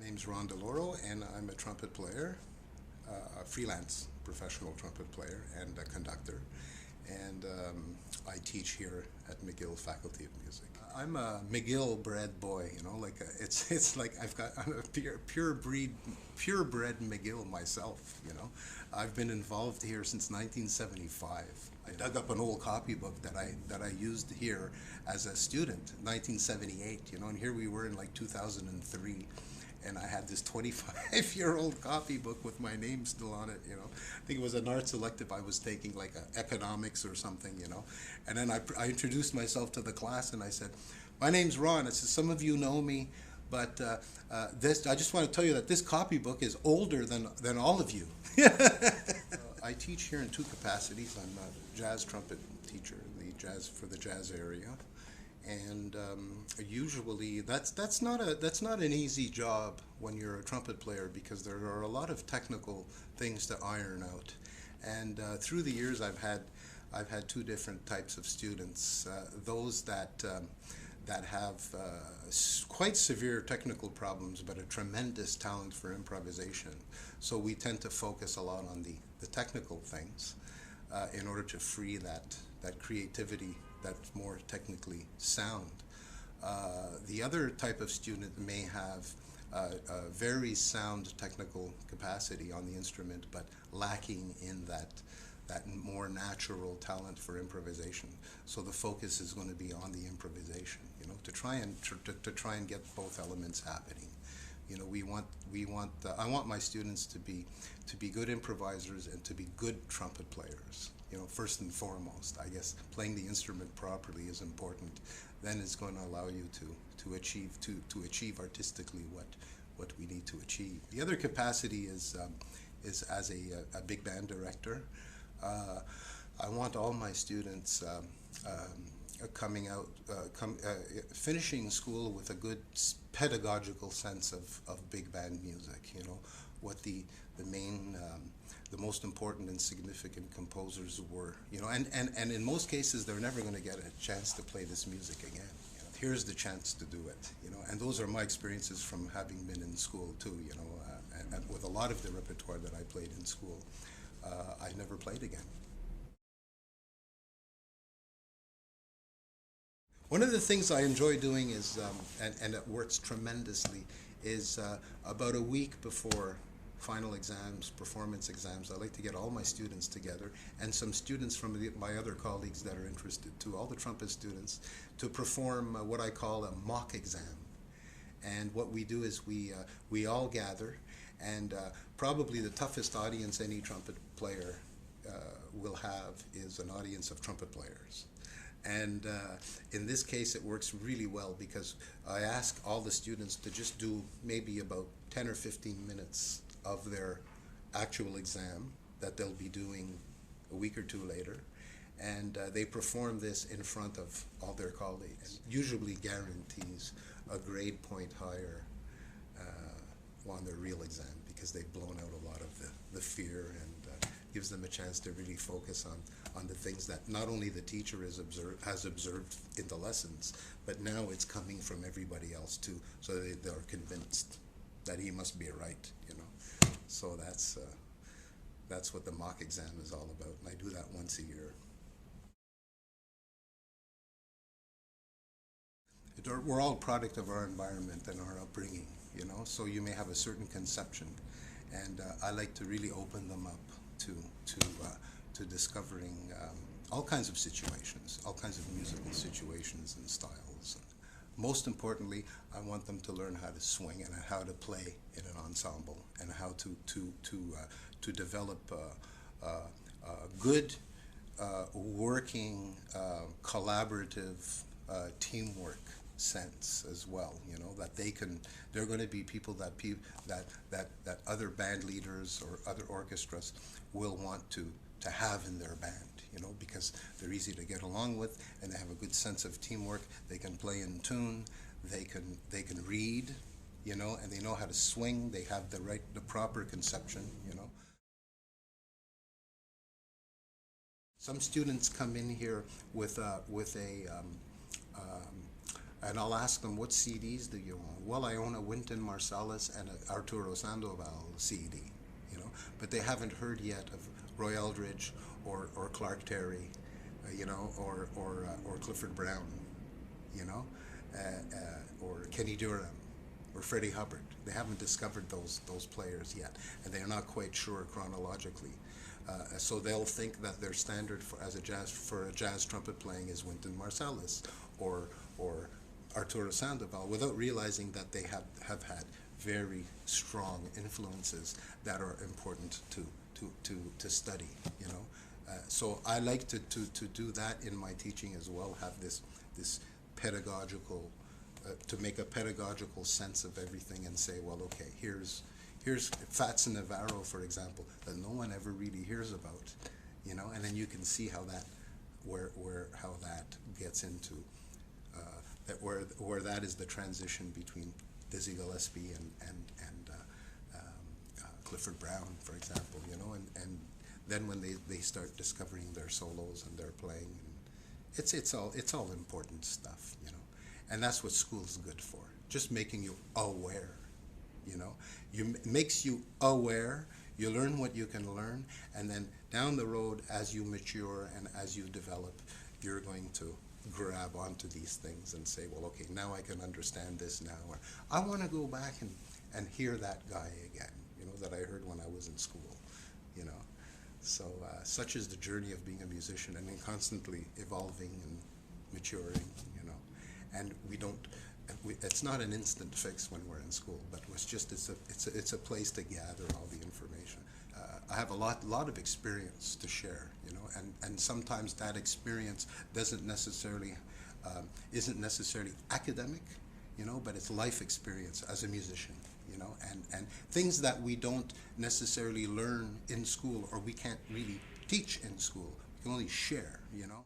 My name's Ron Lauro, and I'm a trumpet player, a freelance professional trumpet player and a conductor. And I teach here at McGill Faculty of Music. I'm a McGill bred boy, it's like I'm a purebred McGill myself, I've been involved here since 1975. I dug up an old copybook that I used here as a student, 1978, and here we were in like 2003. And I had this 25-year-old copybook with my name still on it, I think it was an art elective I was taking, like economics or something, And then I introduced myself to the class and I said, my name's Ron. I said, some of you know me, but I just want to tell you that this copybook is older than all of you. I teach here in two capacities. I'm a jazz trumpet teacher, for the jazz area. And usually that's not an easy job when you're a trumpet player, because there are a lot of technical things to iron out. And through the years, I've had two different types of students. Those that have quite severe technical problems, but a tremendous talent for improvisation. So we tend to focus a lot on the technical things in order to free that creativity that's more technically sound. The other type of student may have a very sound technical capacity on the instrument, but lacking in that more natural talent for improvisation. So the focus is going to be on the improvisation, to try and get both elements happening. I want my students to be good improvisers and to be good trumpet players. First and foremost, I guess playing the instrument properly is important. Then it's going to allow you to achieve artistically what we need to achieve. The other capacity is as a big band director. I want all my students coming out, finishing school with a good pedagogical sense of big band music. What the most important and significant composers were. And in most cases, they're never going to get a chance to play this music again. Here's the chance to do it. And those are my experiences from having been in school too. And with a lot of the repertoire that I played in school, I never played again. One of the things I enjoy doing is, and it works tremendously, is about a week before final exams, performance exams, I like to get all my students together and some students from my other colleagues that are interested too, all the trumpet students, to perform what I call a mock exam. And what we do is we all gather, and probably the toughest audience any trumpet player will have is an audience of trumpet players. And in this case, it works really well because I ask all the students to just do maybe about 10 or 15 minutes of their actual exam that they'll be doing a week or two later. And they perform this in front of all their colleagues. Usually guarantees a grade point higher on their real exam because they've blown out a lot of the fear, and gives them a chance to really focus on the things that not only the teacher has observed in the lessons, but now it's coming from everybody else too, so they're convinced that he must be right, So that's what the mock exam is all about, and I do that once a year. We're all a product of our environment and our upbringing, so you may have a certain conception, and I like to really open them up to discovering all kinds of situations, all kinds of musical situations and styles. Most importantly, I want them to learn how to swing and how to play in an ensemble, and how to develop good working collaborative teamwork sense as well. That they're going to be people that other band leaders or other orchestras will want to have in their band, because they're easy to get along with, and they have a good sense of teamwork. They can play in tune, they can read, and they know how to swing. They have the proper conception, Some students come in here with And I'll ask them, what CDs do you own? Well, I own a Wynton Marsalis and a Arturo Sandoval CD, you know, but they haven't heard yet of Roy Eldridge or Clark Terry, or Clifford Brown, you know, or Kenny Durham or Freddie Hubbard. They haven't discovered those players yet, and they're not quite sure chronologically. So they'll think that their standard for a jazz trumpet playing is Wynton Marsalis or Arturo Sandoval, without realizing that they have had very strong influences that are important to study. You know, so I like to do that in my teaching as well. Have this pedagogical to make a pedagogical sense of everything and say, well, okay, here's Fats and Navarro, for example, that no one ever really hears about, you know, and then you can see how that how that gets into where that is the transition between Dizzy Gillespie and Clifford Brown, for example, you know, and then when they start discovering their solos and their playing, and it's all important stuff, you know, and that's what school's good for, just making you aware, you know, makes you aware. You learn what you can learn, and then down the road, as you mature and as you develop, you're going to grab onto these things and say, well, okay, now I can understand this now, or I want to go back and hear that guy again, you know, that I heard when I was in school, you know. So such is the journey of being a musician, and then constantly evolving and maturing, you know. And it's not an instant fix when we're in school, but it's a place to gather all the information. I have a lot of experience to share, you know, and sometimes that experience isn't necessarily academic, you know, but it's life experience as a musician, you know, and things that we don't necessarily learn in school, or we can't really teach in school. We can only share, you know.